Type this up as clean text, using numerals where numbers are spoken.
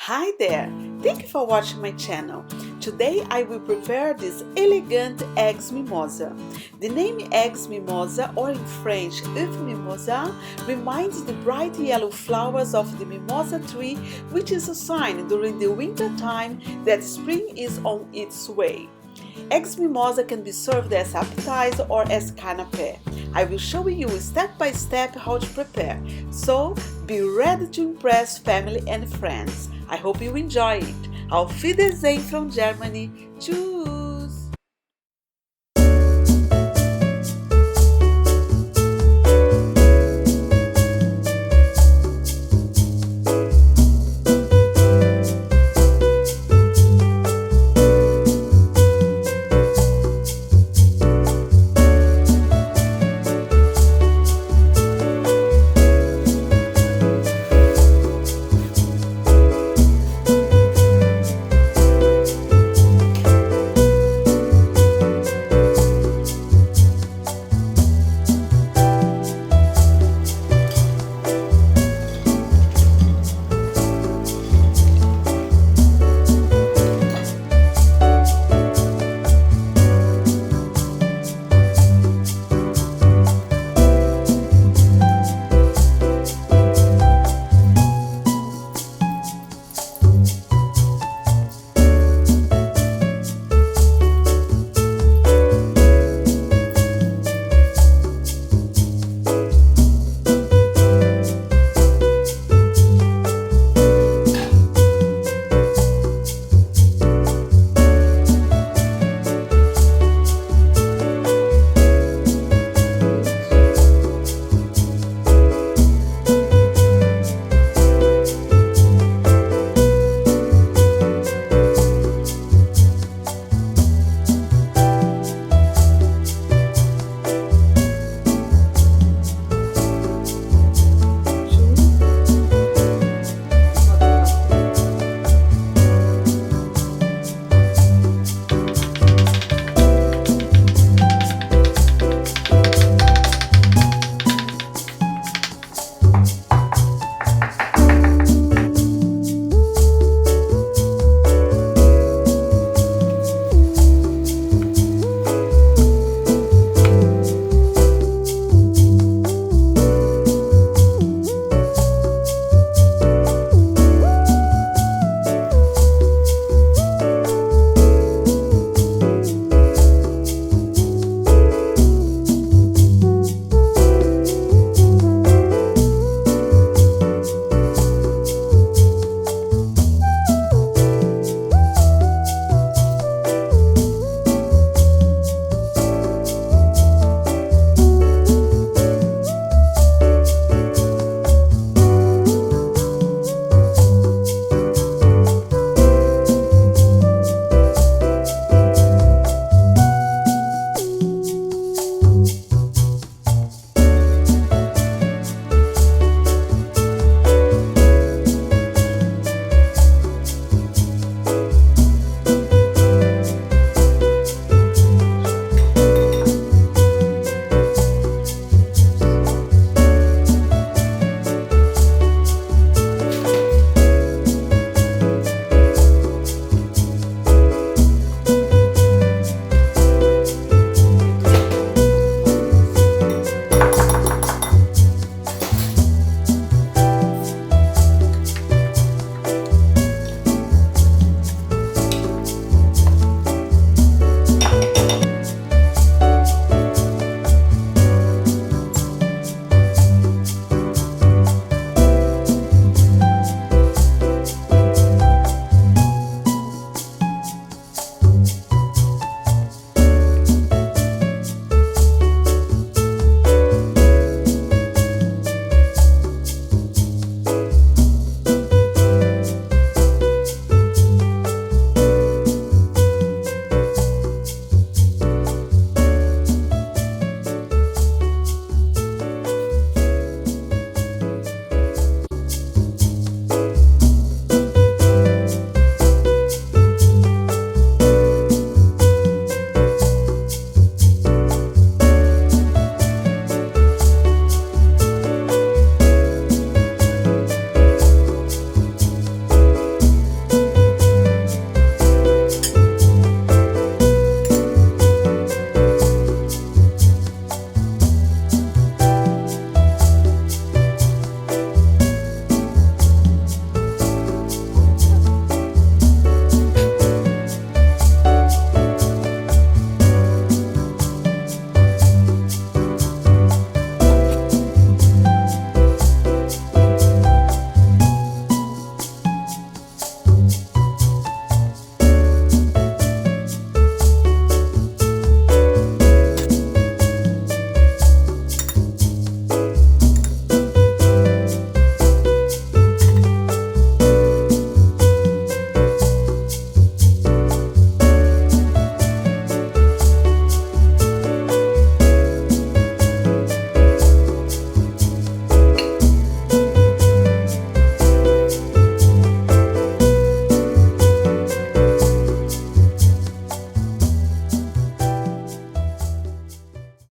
Hi there! Thank you for watching my channel. Today I will prepare this elegant eggs mimosa. The name eggs mimosa, or in French œuf mimosa, reminds the bright yellow flowers of the mimosa tree, which is a sign during the winter time that spring is on its way. Eggs mimosa can be served as appetizer or as canapé. I will show you step by step how to prepare, so be ready to impress family and friends. I hope you enjoy it. Auf Wiedersehen from Germany. Tschüss!